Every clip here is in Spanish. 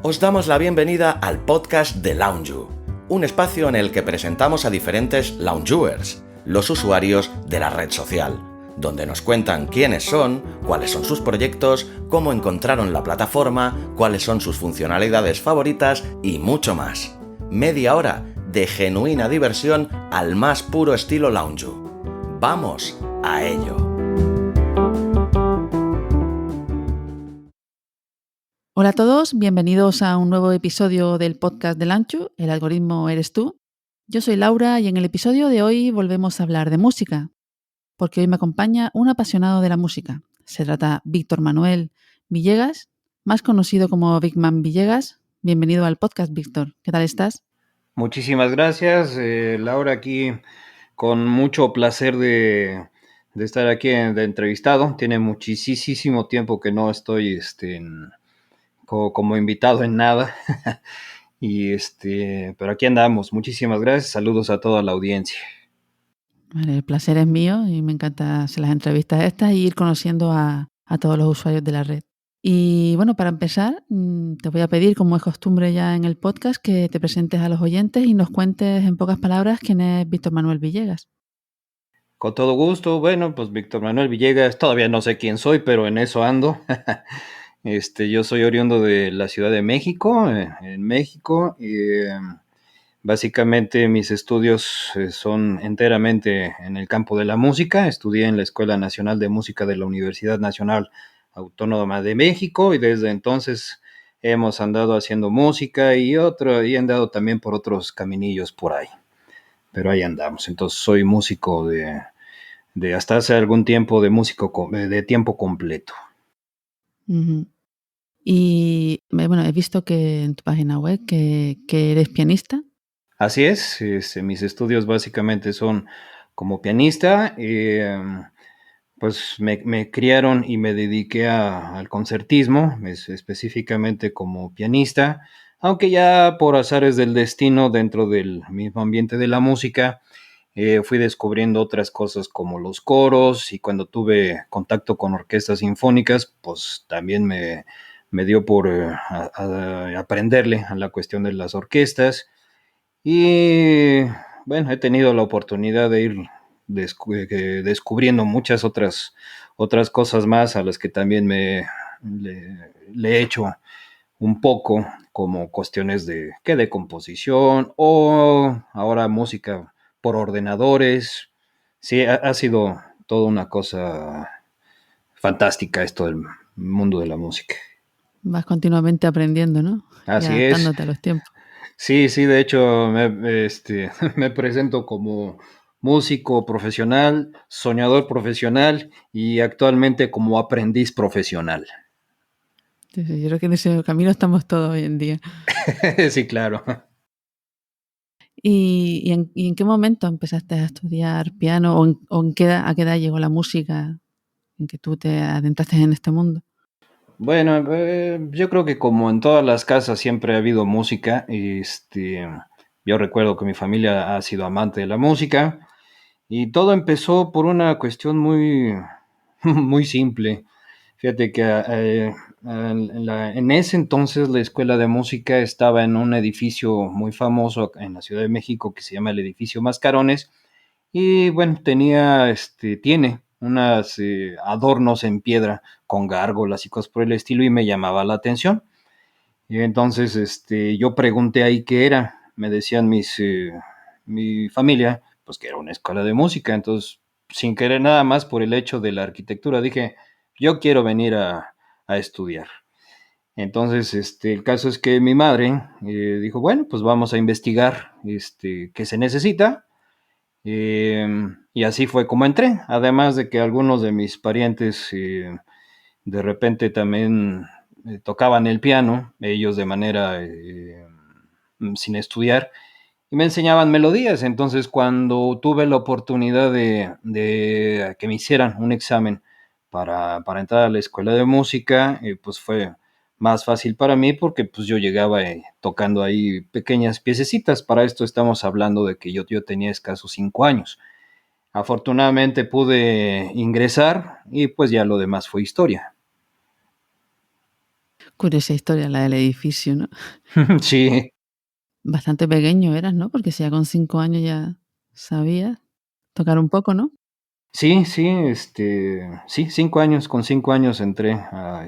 Os damos la bienvenida al podcast de Loungeu, un espacio en el que presentamos a diferentes loungers, los usuarios de la red social, donde nos cuentan quiénes son, cuáles son sus proyectos, cómo encontraron la plataforma, cuáles son sus funcionalidades favoritas y mucho más. Media hora de genuina diversión al más puro estilo Loungeu. ¡Vamos a ello! Hola a todos, bienvenidos a un nuevo episodio del podcast de Loungeu, El algoritmo eres tú. Yo soy Laura y en el episodio de hoy volvemos a hablar de música, porque hoy me acompaña un apasionado de la música. Se trata Víctor Manuel Villegas, más conocido como Big Man Villegas. Bienvenido al podcast, Víctor. ¿Qué tal estás? Muchísimas gracias, Laura, aquí con mucho placer de estar aquí de entrevistado. Tiene muchísimo tiempo que no estoy como invitado en nada. Pero aquí andamos. Muchísimas gracias. Saludos a toda la audiencia. Vale, el placer es mío y me encanta hacer las entrevistas estas y ir conociendo a todos los usuarios de la red. Y bueno, para empezar, te voy a pedir, como es costumbre ya en el podcast, que te presentes a los oyentes y nos cuentes en pocas palabras quién es Víctor Manuel Villegas. Con todo gusto. Bueno, pues Víctor Manuel Villegas, todavía no sé quién soy, pero en eso ando. Yo soy oriundo de la Ciudad de México, en México, y básicamente mis estudios son enteramente en el campo de la música. Estudié en la Escuela Nacional de Música de la Universidad Nacional Autónoma de México y desde entonces hemos andado haciendo música y he andado también por otros caminillos por ahí. Pero ahí andamos. Entonces soy músico de hasta hace algún tiempo de músico de tiempo completo. Uh-huh. Y bueno, he visto que en tu página web que eres pianista. Así es, mis estudios básicamente son como pianista. Pues me criaron y me dediqué al concertismo, específicamente como pianista, aunque ya por azares del destino dentro del mismo ambiente de la música, fui descubriendo otras cosas como los coros y cuando tuve contacto con orquestas sinfónicas, pues también me dio por aprenderle a la cuestión de las orquestas. Y bueno, he tenido la oportunidad de ir descubriendo muchas otras cosas más a las que también le he hecho un poco como cuestiones de composición o ahora música por ordenadores. Sí, ha sido toda una cosa fantástica esto del mundo de la música. Vas continuamente aprendiendo, ¿no? Y Así es. adaptándote a los tiempos. Sí, de hecho me presento como músico profesional, soñador profesional y actualmente como aprendiz profesional. Entonces, yo creo que en ese camino estamos todos hoy en día. Sí, claro. ¿Y en qué momento empezaste a estudiar piano o a qué edad llegó la música en que tú te adentraste en este mundo? Bueno, yo creo que como en todas las casas siempre ha habido música. Yo recuerdo que mi familia ha sido amante de la música y todo empezó por una cuestión muy, muy simple. Fíjate que en ese entonces la escuela de música estaba en un edificio muy famoso en la Ciudad de México que se llama el edificio Mascarones y bueno, tiene unos adornos en piedra con gárgolas y cosas por el estilo y me llamaba la atención. Y entonces yo pregunté ahí qué era, me decían mi familia, pues que era una escuela de música, entonces sin querer nada más por el hecho de la arquitectura dije, yo quiero venir a estudiar. Entonces, el caso es que mi madre dijo, bueno, pues vamos a investigar qué se necesita. Y así fue como entré, además de que algunos de mis parientes de repente también tocaban el piano, ellos de manera sin estudiar, y me enseñaban melodías. Entonces, cuando tuve la oportunidad de que me hicieran un examen para entrar a la escuela de música, pues fue más fácil para mí porque pues yo llegaba tocando ahí pequeñas piececitas. Para esto estamos hablando de que yo tenía escasos 5 años. Afortunadamente pude ingresar y pues ya lo demás fue historia. Curiosa historia la del edificio, ¿no? Sí, Bastante pequeño eras, ¿no? Porque si ya con 5 años ya sabías tocar un poco, ¿no? sí, sí, sí, 5 años, con 5 años entré a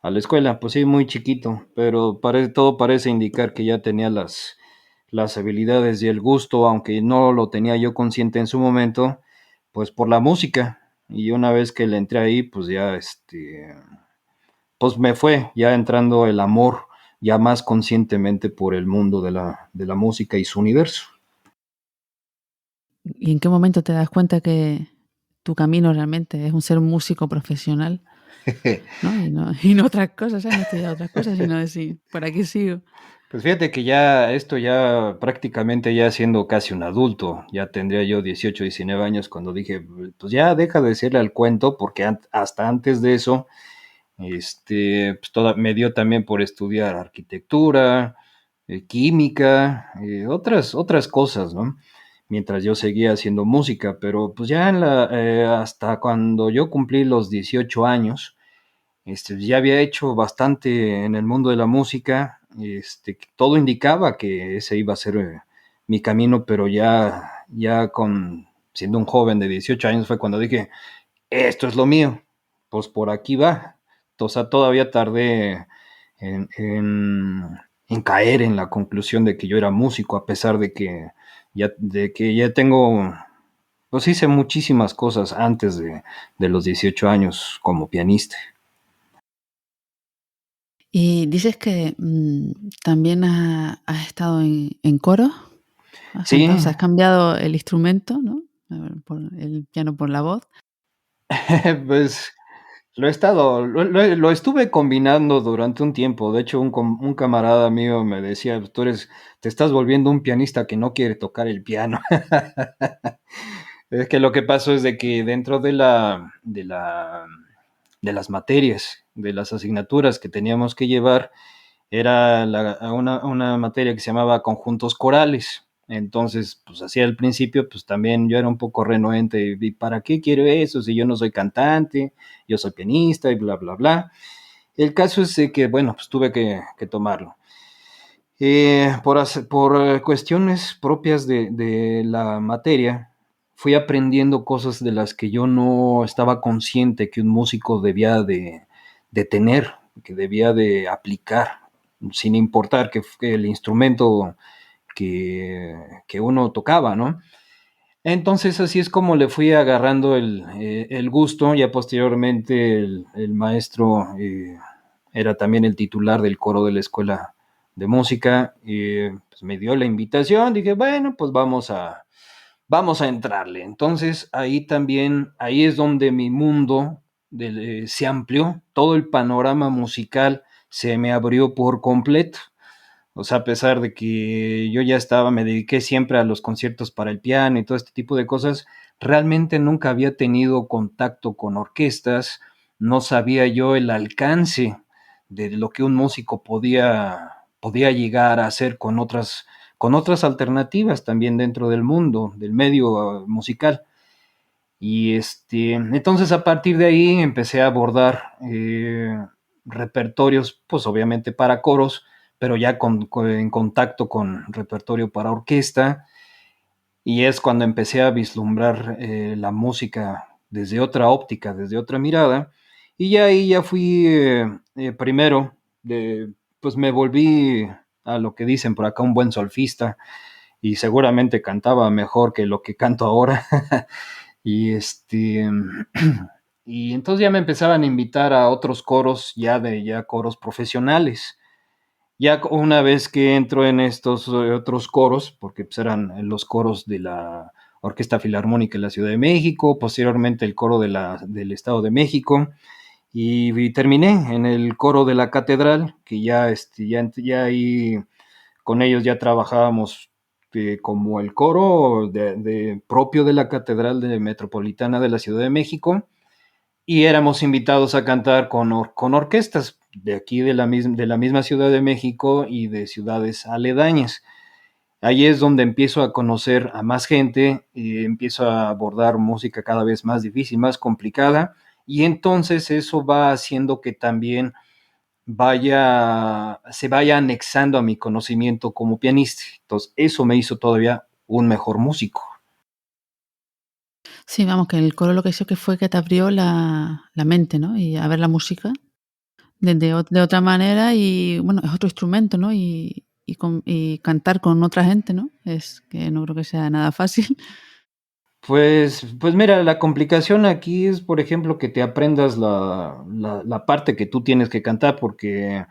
la escuela, pues sí, muy chiquito, pero todo parece indicar que ya tenía las habilidades y el gusto, aunque no lo tenía yo consciente en su momento, pues por la música. Y una vez que le entré ahí, pues ya, pues me fue ya entrando el amor ya más conscientemente por el mundo de la música y su universo. ¿Y en qué momento te das cuenta que tu camino realmente es un ser un músico profesional, ¿no? Y no otras cosas, ¿sabes? No estudiar otras cosas, sino decir, por aquí sigo. Pues fíjate que ya esto ya prácticamente ya siendo casi un adulto, ya tendría yo 18, 19 años cuando dije, pues ya deja de decirle al cuento, porque hasta antes de eso, pues me dio también por estudiar arquitectura, química, otras cosas, ¿no? Mientras yo seguía haciendo música, pero pues ya hasta cuando yo cumplí los 18 años, ya había hecho bastante en el mundo de la música, todo indicaba que ese iba a ser mi camino, pero siendo un joven de 18 años fue cuando dije, esto es lo mío, pues por aquí va. O sea, todavía tardé en caer en la conclusión de que yo era músico, a pesar de que ya tengo, pues hice muchísimas cosas antes de los 18 años como pianista. Y dices que también has estado en coro, has cantado, o Sí, sea, has cambiado el instrumento, ¿no? Por el piano por la voz. pues lo estuve combinando durante un tiempo. De hecho, un camarada mío me decía, "Pues, te estás volviendo un pianista que no quiere tocar el piano". Es que lo que pasó es de que dentro de las materias, de las asignaturas que teníamos que llevar, era una materia que se llamaba conjuntos corales. Entonces, pues así al principio, pues también yo era un poco renuente, ¿y para qué quiero eso si yo no soy cantante, yo soy pianista y bla, bla, bla? El caso es de que, bueno, pues tuve que tomarlo. Por cuestiones propias de la materia, fui aprendiendo cosas de las que yo no estaba consciente que un músico debía de tener, que debía de aplicar, sin importar que el instrumento que uno tocaba, ¿no? Entonces así es como le fui agarrando el gusto. Ya posteriormente el maestro era también el titular del coro de la escuela de música y pues me dio la invitación. Dije, bueno, pues vamos a entrarle. Entonces ahí es donde mi mundo se amplió, todo el panorama musical se me abrió por completo. O sea, a pesar de que yo me dediqué siempre a los conciertos para el piano y todo este tipo de cosas, realmente nunca había tenido contacto con orquestas, no sabía yo el alcance de lo que un músico podía llegar a hacer con otras alternativas también dentro del mundo, del medio musical. Y entonces a partir de ahí empecé a abordar repertorios, pues obviamente para coros, pero ya en contacto con repertorio para orquesta, y es cuando empecé a vislumbrar la música desde otra óptica, desde otra mirada, y ya ahí ya fui primero, pues me volví a lo que dicen por acá un buen solfista, y seguramente cantaba mejor que lo que canto ahora. Y y entonces ya me empezaban a invitar a otros coros, ya coros profesionales. Ya una vez que entro en estos otros coros, porque pues eran los coros de la Orquesta Filarmónica de la Ciudad de México, posteriormente el coro del Estado de México, y terminé en el coro de la Catedral, que ya ahí con ellos ya trabajábamos como el coro propio de la Catedral Metropolitana de la Ciudad de México, y éramos invitados a cantar con orquestas de aquí de la misma Ciudad de México y de ciudades aledañas. Ahí es donde empiezo a conocer a más gente y empiezo a abordar música cada vez más difícil, más complicada, y entonces eso va haciendo que también se vaya anexando a mi conocimiento como pianista. Entonces, eso me hizo todavía un mejor músico. Sí, vamos, que el coro lo que hizo que fue que te abrió la mente, ¿no? Y a ver la música de otra manera y, bueno, es otro instrumento, ¿no? Y cantar con otra gente, ¿no? Es que no creo que sea nada fácil. Pues mira, la complicación aquí es, por ejemplo, que te aprendas la parte que tú tienes que cantar, porque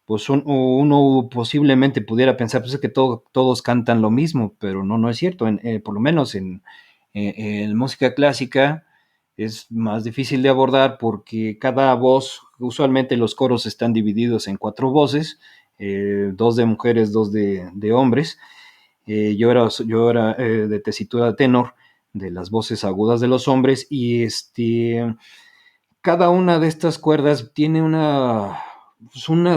pues uno posiblemente pudiera pensar, pues es que todos cantan lo mismo, pero no es cierto. Por lo menos en música clásica es más difícil de abordar porque cada voz, usualmente los coros están divididos en 4 voces, 2 de mujeres, 2 de hombres. Yo era de tesitura de tenor, de las voces agudas de los hombres, y cada una de estas cuerdas tiene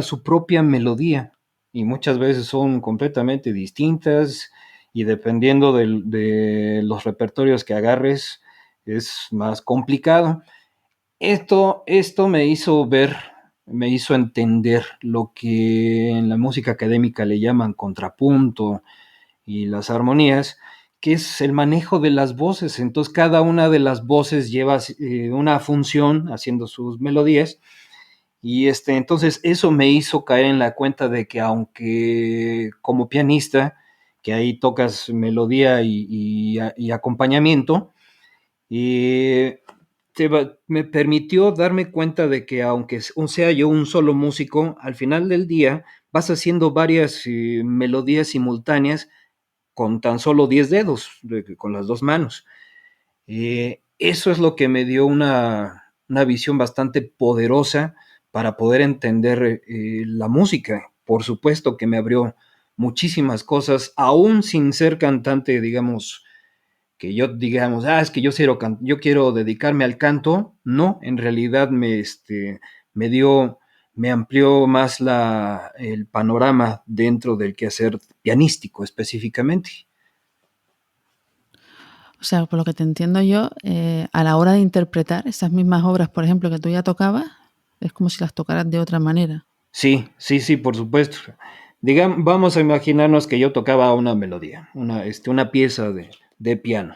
su propia melodía, y muchas veces son completamente distintas, y dependiendo de los repertorios que agarres, es más complicado. Esto me hizo entender lo que en la música académica le llaman contrapunto y las armonías, que es el manejo de las voces. Entonces, cada una de las voces lleva una función haciendo sus melodías. Y entonces eso me hizo caer en la cuenta de que aunque como pianista, que ahí tocas melodía y acompañamiento, y me permitió darme cuenta de que aunque sea yo un solo músico, al final del día vas haciendo varias melodías simultáneas con tan solo 10 dedos, con las 2 manos. Eso es lo que me dio una visión bastante poderosa para poder entender la música. Por supuesto que me abrió muchísimas cosas, aún sin ser cantante, digamos, que yo digamos, es que yo quiero dedicarme al canto. No, en realidad me dio, me amplió más el panorama dentro del quehacer pianístico específicamente. O sea, por lo que te entiendo yo, a la hora de interpretar esas mismas obras, por ejemplo, que tú ya tocabas, es como si las tocaras de otra manera. Sí, por supuesto. Vamos a imaginarnos que yo tocaba una melodía, una pieza de piano.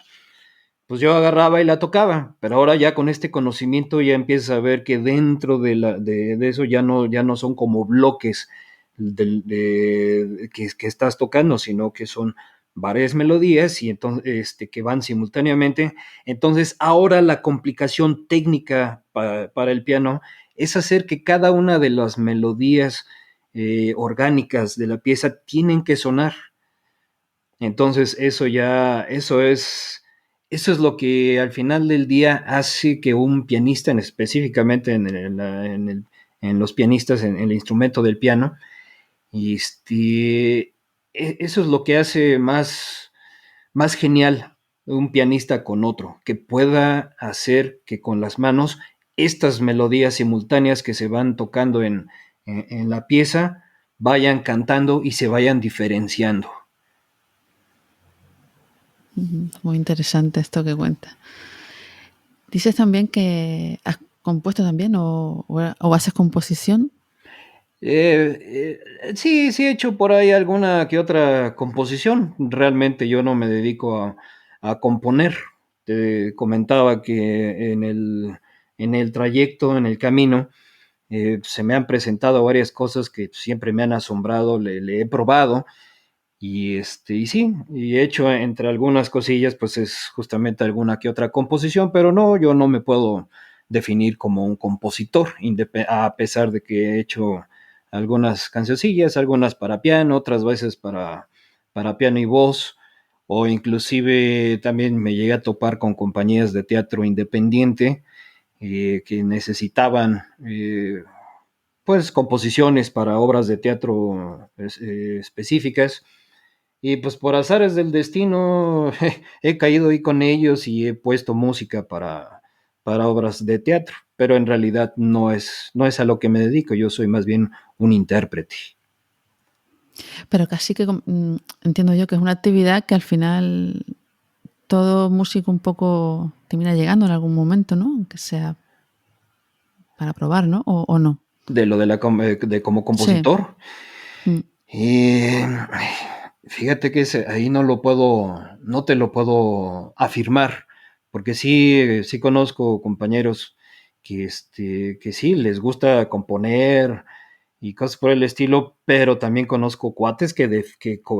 Pues yo agarraba y la tocaba, pero ahora ya con este conocimiento ya empiezas a ver que dentro de eso ya no son como bloques que estás tocando, sino que son varias melodías y entonces que van simultáneamente. Entonces ahora la complicación técnica para el piano es hacer que cada una de las melodías orgánicas de la pieza tienen que sonar. Entonces, eso es lo que al final del día hace que un pianista, específicamente en los pianistas, en el instrumento del piano, y eso es lo que hace más genial un pianista con otro, que pueda hacer que con las manos estas melodías simultáneas que se van tocando en la pieza vayan cantando y se vayan diferenciando. Muy interesante esto que cuentas. Dices también que has compuesto también o haces composición. Sí, he hecho por ahí alguna que otra composición. Realmente yo no me dedico a componer. Te comentaba que en el trayecto, en el camino, se me han presentado varias cosas que siempre me han asombrado, le he probado y sí, y he hecho entre algunas cosillas, pues es justamente alguna que otra composición, pero no, yo no me puedo definir como un compositor, a pesar de que he hecho algunas cancioncillas, algunas para piano, otras veces para piano y voz, o inclusive también me llegué a topar con compañías de teatro independiente que necesitaban pues composiciones para obras de teatro específicas. Y pues por azares del destino he caído ahí con ellos y he puesto música para obras de teatro, pero en realidad no es a lo que me dedico, yo soy más bien un intérprete. Pero casi que entiendo yo que es una actividad que al final todo músico un poco termina llegando en algún momento, ¿no? Aunque sea para probar, ¿no? O no. de lo de de como Sí. compositor. Mm. Eh, Fíjate que ahí no te lo puedo afirmar, porque sí conozco compañeros que sí les gusta componer y cosas por el estilo, pero también conozco cuates que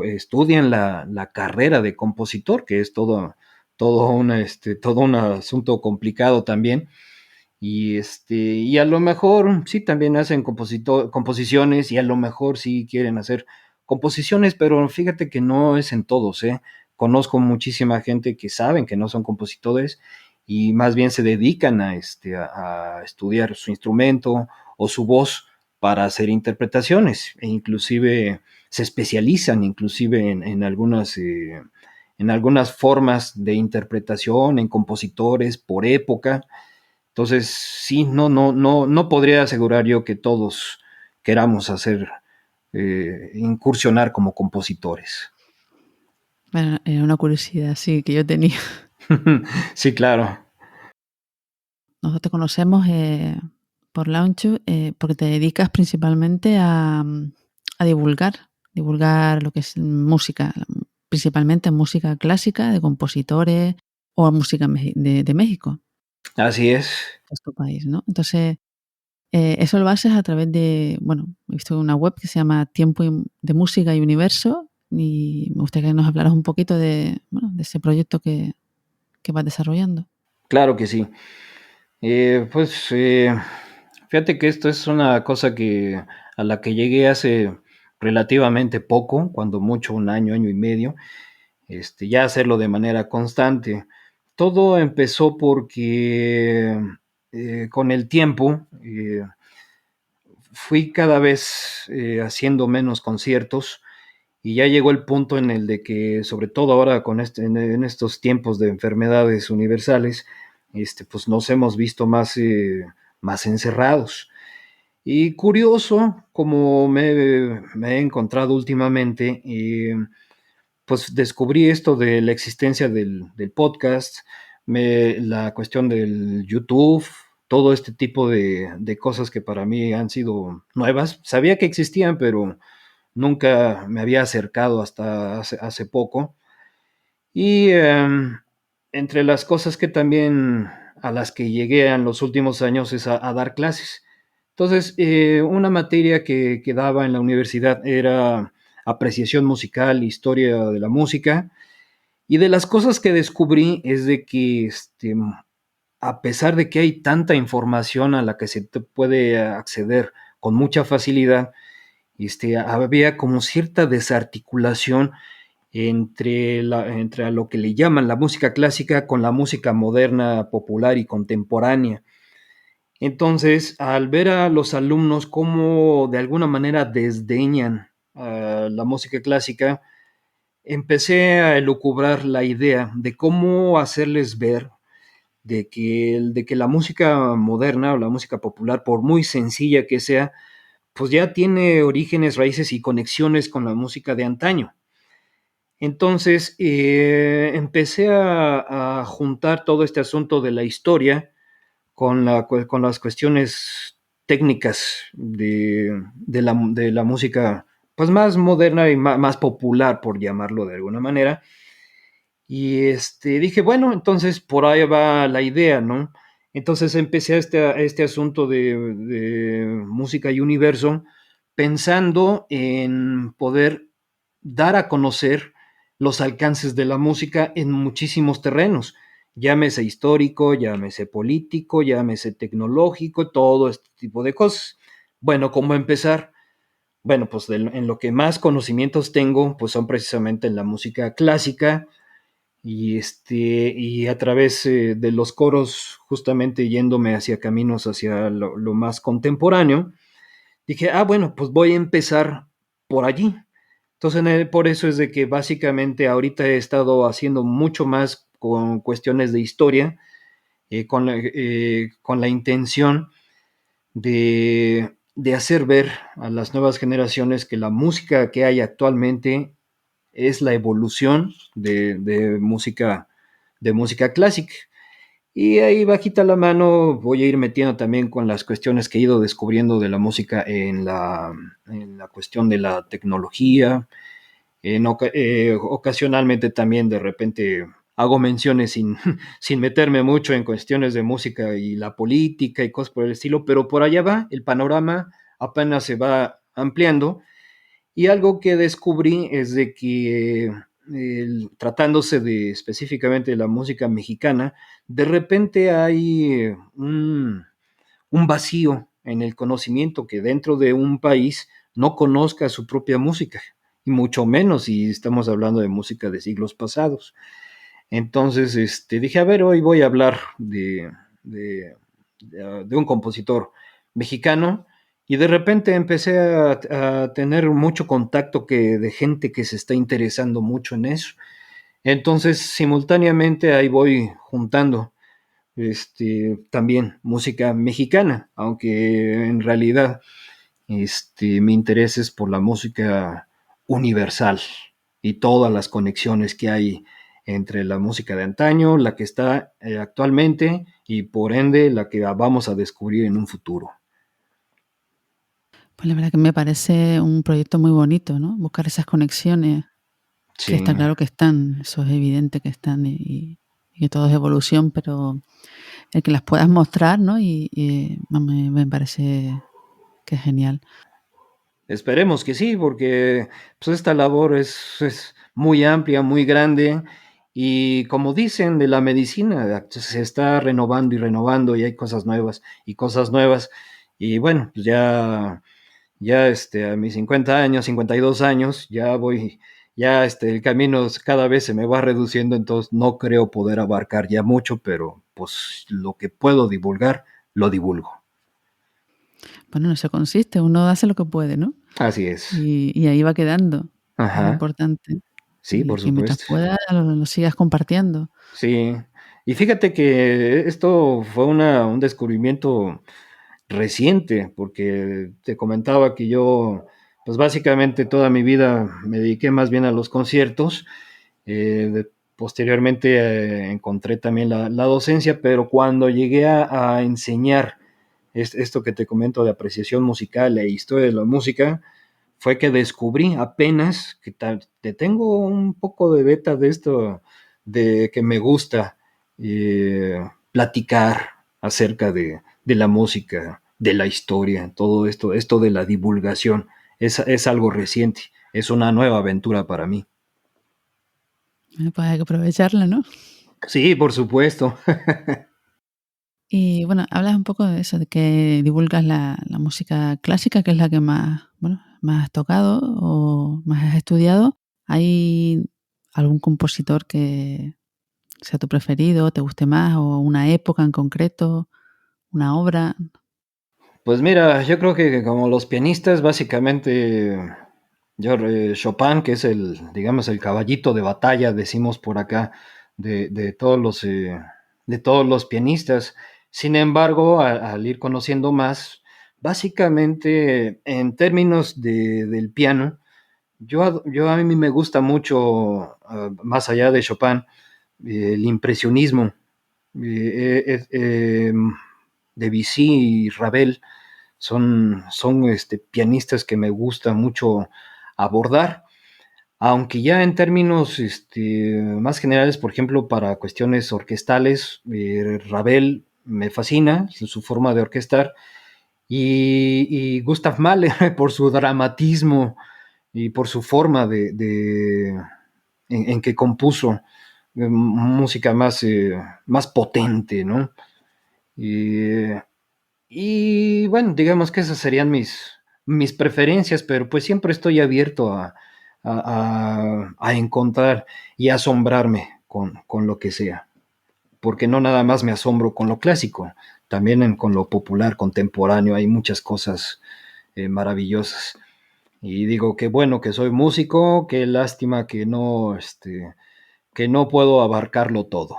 estudian la carrera de compositor, que es todo un asunto complicado también. Y a lo mejor sí también hacen composiciones y a lo mejor sí quieren hacer composiciones, pero fíjate que no es en todos, ¿eh? Conozco muchísima gente que saben que no son compositores y más bien se dedican a estudiar su instrumento o su voz para hacer interpretaciones e inclusive se especializan inclusive en algunas formas de interpretación, en compositores por época. Entonces, sí, no podría asegurar yo que todos queramos incursionar como compositores. Bueno, era una curiosidad, sí, que yo tenía. Sí, claro. Nosotros te conocemos por Launchu porque te dedicas principalmente a divulgar lo que es música, principalmente música clásica de compositores o a música de México, Así es. que es tu país, ¿no? Entonces, eso lo haces a través de, bueno, he visto una web que se llama de Música y Universo y me gustaría que nos hablaras un poquito bueno, de ese proyecto que vas desarrollando. Claro que sí. Pues fíjate que esto es una cosa a la que llegué hace relativamente poco, cuando mucho, un año, año y medio, ya hacerlo de manera constante. Todo empezó porque con el tiempo fui cada vez haciendo menos conciertos y ya llegó el punto en el de que, sobre todo ahora en estos tiempos de enfermedades universales, pues nos hemos visto más encerrados. Y curioso, como me he encontrado últimamente, pues descubrí esto de la existencia del podcast, la cuestión del YouTube, todo este tipo de cosas que para mí han sido nuevas. Sabía que existían, pero nunca me había acercado hasta hace poco. Y entre las cosas que también a las que llegué en los últimos años es a dar clases. Entonces, una materia que daba en la universidad era apreciación musical, historia de la música, y de las cosas que descubrí es de que a pesar de que hay tanta información a la que se te puede acceder con mucha facilidad, había como cierta desarticulación entre a lo que le llaman la música clásica con la música moderna, popular y contemporánea. Entonces, al ver a los alumnos cómo de alguna manera desdeñan la música clásica, empecé a elucubrar la idea de cómo hacerles ver de que la música moderna o la música popular, por muy sencilla que sea, pues ya tiene orígenes, raíces y conexiones con la música de antaño. Entonces, empecé a juntar todo este asunto de la historia con las cuestiones técnicas de la música, pues más moderna y más popular, por llamarlo de alguna manera. Y dije, bueno, entonces por ahí va la idea, ¿no? Entonces empecé a este asunto de música y universo pensando en poder dar a conocer los alcances de la música en muchísimos terrenos, llámese histórico, llámese político, llámese tecnológico, todo este tipo de cosas. Bueno, ¿cómo empezar? Bueno, pues en lo que más conocimientos tengo, pues son precisamente en la música clásica, y a través de los coros, justamente yéndome hacia caminos hacia lo más contemporáneo, dije, bueno, pues voy a empezar por allí. Entonces, por eso es de que básicamente ahorita he estado haciendo mucho más con cuestiones de historia, con la intención de hacer ver a las nuevas generaciones que la música que hay actualmente es la evolución de música clásica. Y ahí bajita la mano voy a ir metiendo también con las cuestiones que he ido descubriendo de la música en la cuestión de la tecnología. Ocasionalmente también de repente hago menciones sin, sin meterme mucho en cuestiones de música y la política y cosas por el estilo, pero por allá va, el panorama apenas se va ampliando. Y algo que descubrí es de que tratándose de específicamente de la música mexicana, de repente hay un vacío en el conocimiento que dentro de un país no conozca su propia música, y mucho menos si estamos hablando de música de siglos pasados. Entonces, dije, a ver, hoy voy a hablar de un compositor mexicano y de repente empecé a tener mucho contacto de gente que se está interesando mucho en eso. Entonces, simultáneamente ahí voy juntando también música mexicana, aunque en realidad mi interés es por la música universal y todas las conexiones que hay entre la música de antaño, la que está actualmente y por ende la que vamos a descubrir en un futuro. Pues la verdad que me parece un proyecto muy bonito, ¿no? Buscar esas conexiones que Sí, está claro que están, eso es evidente que están y que todo es evolución, pero el que las puedas mostrar, ¿no? Me parece que es genial. esperemos que sí, porque pues, esta labor es muy amplia, muy grande y como dicen de la medicina, se está renovando y renovando y hay cosas nuevas y cosas nuevas. Y bueno, pues ya a mis 50 años, 52 años, ya voy, ya el camino cada vez se me va reduciendo, entonces no creo poder abarcar ya mucho, pero pues lo que puedo divulgar, lo divulgo. Bueno, en eso consiste, uno hace lo que puede, ¿no? Así es. Y ahí va quedando, es lo Ajá. importante. Sí, Y por que mientras supuesto. puedas lo sigas compartiendo. Sí. Y fíjate que esto fue un descubrimiento reciente, porque te comentaba que yo, pues básicamente toda mi vida me dediqué más bien a los conciertos. Posteriormente encontré también la docencia, pero cuando llegué a enseñar esto que te comento de apreciación musical e historia de la música, fue que descubrí apenas que te tengo un poco de beta de esto, de que me gusta platicar acerca de la música, de la historia, todo esto de la divulgación, es algo reciente, es una nueva aventura para mí. Pues hay que aprovecharla, ¿no? Sí, por supuesto. Y bueno, hablas un poco de eso, de que divulgas la música clásica, que es la que más, bueno, más has tocado o más has estudiado. ¿Hay algún compositor que sea tu preferido, te guste más, o una época en concreto, una obra? Pues mira, yo creo que como los pianistas, básicamente, Chopin, que es digamos, el caballito de batalla, decimos por acá, de todos de todos los pianistas. Sin embargo, al ir conociendo más, básicamente, en términos del piano, yo a mí me gusta mucho, más allá de Chopin, el impresionismo. Debussy y Ravel son pianistas que me gusta mucho abordar, aunque ya en términos más generales, por ejemplo, para cuestiones orquestales, Ravel me fascina, su forma de orquestar, y Gustav Mahler por su dramatismo y por su forma en que compuso música más potente, ¿no? Y, y bueno, digamos que esas serían mis preferencias, pero pues siempre estoy abierto a encontrar y asombrarme con lo que sea, porque no nada más me asombro con lo clásico, también con lo popular, contemporáneo, hay muchas cosas maravillosas. Y digo, qué bueno que soy músico, qué lástima que no puedo abarcarlo todo.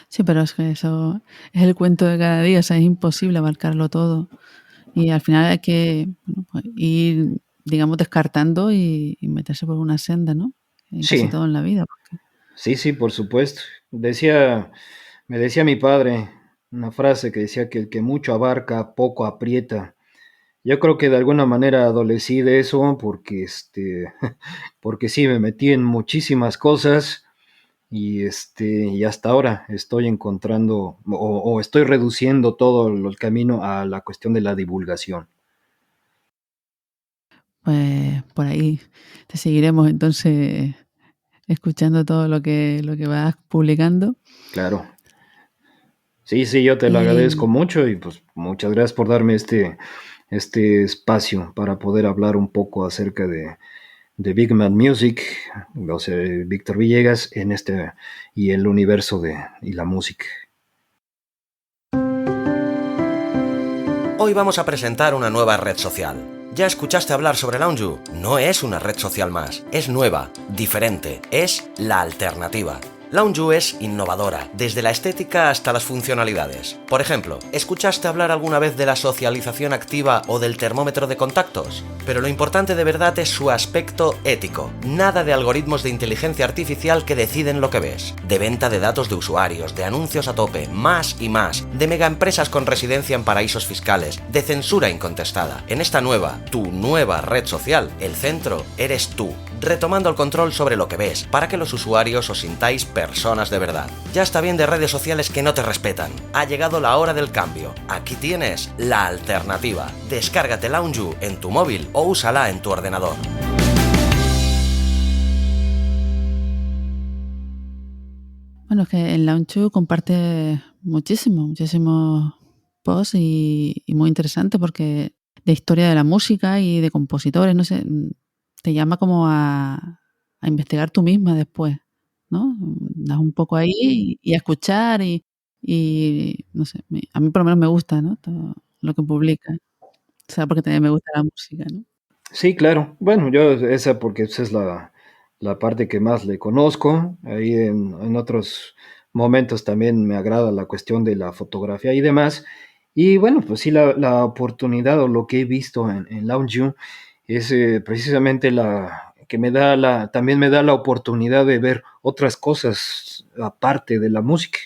Sí, pero es que eso es el cuento de cada día, o sea, es imposible abarcarlo todo. Y al final hay que, bueno, pues digamos, descartando y meterse por una senda, ¿no? En casi Sí, todo en la vida. Sí, sí, por supuesto. Me decía mi padre una frase que decía que el que mucho abarca, poco aprieta. Yo creo que de alguna manera adolecí de eso porque, porque sí, me metí en muchísimas cosas y hasta ahora estoy encontrando o estoy reduciendo todo el camino a la cuestión de la divulgación. Pues por ahí te seguiremos entonces escuchando todo lo que vas publicando. Claro. Sí, sí, yo te lo agradezco Y mucho y pues muchas gracias por darme este espacio para poder hablar un poco acerca de Big Man Music, o sea, Víctor Villegas en y el universo y la música. Hoy vamos a presentar una nueva red social. ¿Ya escuchaste hablar sobre Loungeo? No es una red social más, es nueva, diferente, es la alternativa. Loungeo es innovadora, desde la estética hasta las funcionalidades. Por ejemplo, ¿escuchaste hablar alguna vez de la socialización activa o del termómetro de contactos? Pero lo importante de verdad es su aspecto ético. Nada de algoritmos de inteligencia artificial que deciden lo que ves. De venta de datos de usuarios, de anuncios a tope, más y más. De megaempresas con residencia en paraísos fiscales. De censura incontestada. En esta tu nueva red social, el centro eres tú. Retomando el control sobre lo que ves, para que los usuarios os sintáis personas de verdad. Ya está bien de redes sociales que no te respetan. Ha llegado la hora del cambio. Aquí tienes la alternativa. Descárgate Loungeo en tu móvil o úsala en tu ordenador. bueno, es que en Launchu comparte muchísimos posts y muy interesante porque de historia de la música y de compositores, no sé, te llama como a investigar tú misma después, ¿no? Das un poco ahí y a escuchar y no sé, a mí por lo menos me gusta, ¿no? Todo lo que publica. O sea, porque también me gusta la música, ¿no? Sí, claro. Bueno, yo esa porque esa es la parte que más le conozco. Ahí en otros momentos también me agrada la cuestión de la fotografía y demás. Y bueno, pues sí, la oportunidad o lo que he visto en Loungeo es precisamente la que también me da la oportunidad de ver otras cosas aparte de la música.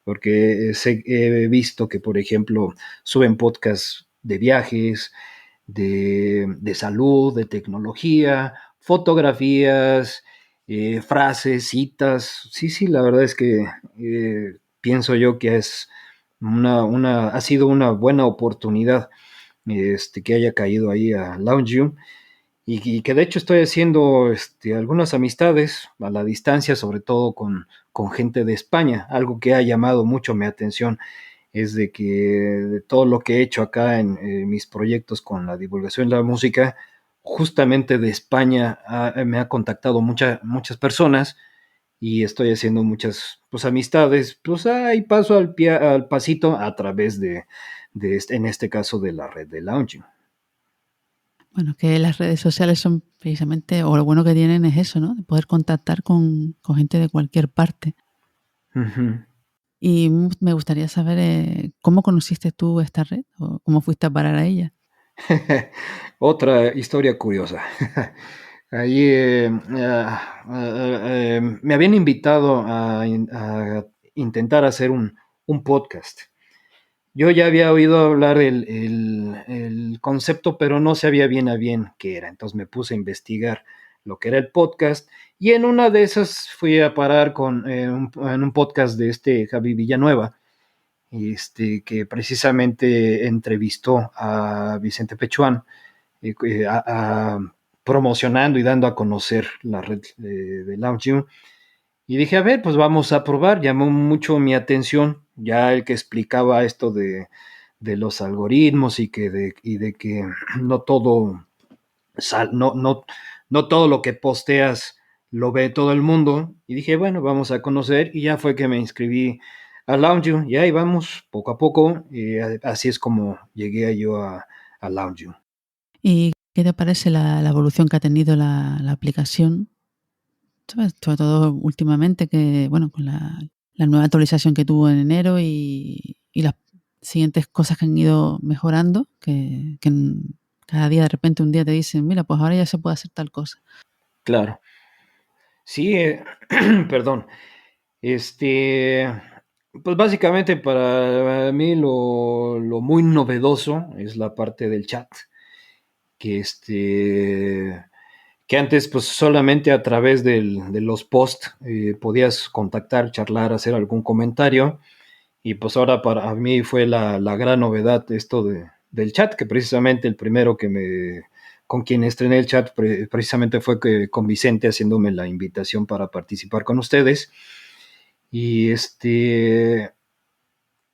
Porque he visto que, por ejemplo, suben podcasts de viajes, de salud, de tecnología, fotografías, frases, citas. Sí, sí, la verdad es que pienso yo que ha sido una buena oportunidad que haya caído ahí a Loungeo y que de hecho estoy haciendo algunas amistades a la distancia, sobre todo con gente de España, algo que ha llamado mucho mi atención es de que de todo lo que he hecho acá en mis proyectos con la divulgación de la música, justamente de España me ha contactado muchas personas y estoy haciendo muchas pues, amistades, pues ahí paso al pasito a través en este caso de la red de Lounging. Bueno, que las redes sociales son precisamente, o lo bueno que tienen es eso, ¿no? De poder contactar con gente de cualquier parte. Ujú. Y me gustaría saber cómo conociste tú esta red o cómo fuiste a parar a ella. Otra historia curiosa. Ahí me habían invitado a intentar hacer un podcast. Yo ya había oído hablar el concepto, pero no sabía bien a bien qué era. Entonces me puse a investigar lo que era el podcast y en una de esas fui a parar en un podcast de Javi Villanueva, que precisamente entrevistó a Vicente Pechuán, promocionando y dando a conocer la red de Loungeo. Y dije, a ver, pues vamos a probar. Llamó mucho mi atención ya el que explicaba esto de los algoritmos y de que no todo, no todo lo que posteas lo ve todo el mundo. Y dije, bueno, vamos a conocer. Y ya fue que me inscribí a Loungeo. Y ahí vamos, poco a poco. Y así es como llegué yo a Loungeo. ¿Y qué te parece la evolución que ha tenido la aplicación? ¿Sabes? Sobre todo últimamente, que bueno, con la nueva actualización que tuvo en enero y las siguientes cosas que han ido mejorando, cada día de repente un día te dicen, mira, pues ahora ya se puede hacer tal cosa. Claro. Sí, perdón. Este, pues básicamente para mí lo muy novedoso es la parte del chat, que que antes pues solamente a través de los posts podías contactar, charlar, hacer algún comentario, y pues ahora para mí fue la gran novedad esto del chat, que precisamente el primero con quien estrené el chat precisamente fue con Vicente haciéndome la invitación para participar con ustedes. Y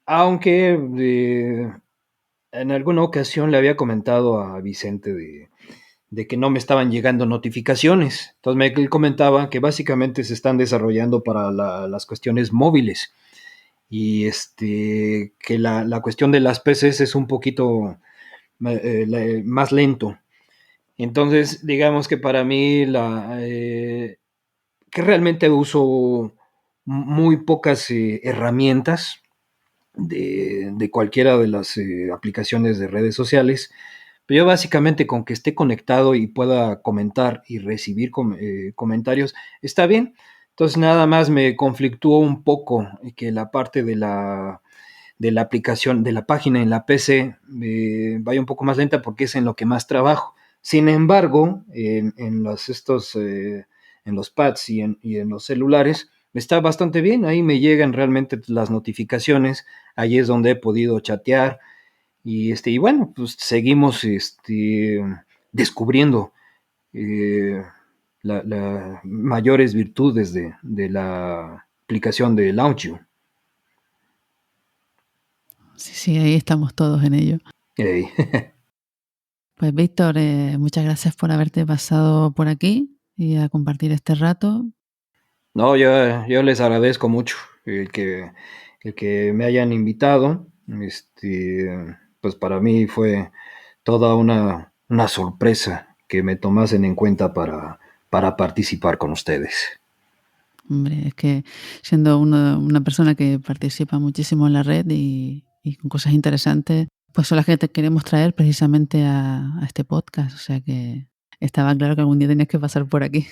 aunque en alguna ocasión le había comentado a Vicente de que no me estaban llegando notificaciones. Entonces él comentaba que básicamente se están desarrollando para las cuestiones móviles, y que la cuestión de las PCs es un poquito más lento. Entonces, digamos que para mí que realmente uso muy pocas herramientas de cualquiera de las aplicaciones de redes sociales, pero yo básicamente con que esté conectado y pueda comentar y recibir comentarios, está bien. Entonces nada más me conflictúa un poco que la parte de la aplicación, de la página en la PC, vaya un poco más lenta porque es en lo que más trabajo. Sin embargo, en los pads y en los celulares, está bastante bien. Ahí me llegan realmente las notificaciones. Ahí es donde he podido chatear. Y bueno, pues seguimos descubriendo eh, mayores virtudes de la aplicación de Launchio. Sí, sí, ahí estamos todos en ello. Hey. Pues Víctor, muchas gracias por haberte pasado por aquí y a compartir este rato. No, yo les agradezco mucho el que me hayan invitado. Pues para mí fue toda una sorpresa que me tomasen en cuenta para participar con ustedes. Hombre, es que siendo una persona que participa muchísimo en la red y con cosas interesantes, pues son las que te queremos traer precisamente a este podcast. O sea que estaba claro que algún día tenías que pasar por aquí.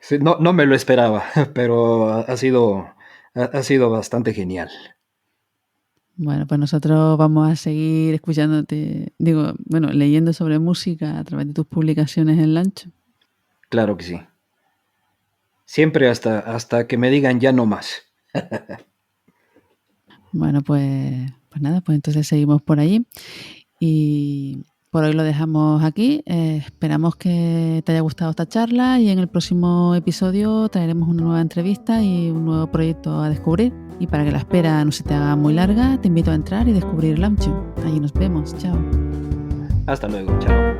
Sí, no me lo esperaba, pero ha sido bastante genial. Bueno, pues nosotros vamos a seguir escuchándote, leyendo sobre música a través de tus publicaciones en Lancho. Claro que sí. Siempre hasta que me digan ya no más. Bueno, pues nada, pues entonces seguimos por allí y por hoy lo dejamos aquí. Esperamos que te haya gustado esta charla y en el próximo episodio traeremos una nueva entrevista y un nuevo proyecto a descubrir. Y para que la espera no se te haga muy larga, te invito a entrar y descubrir Launchio. Allí nos vemos. Chao. Hasta luego. Chao.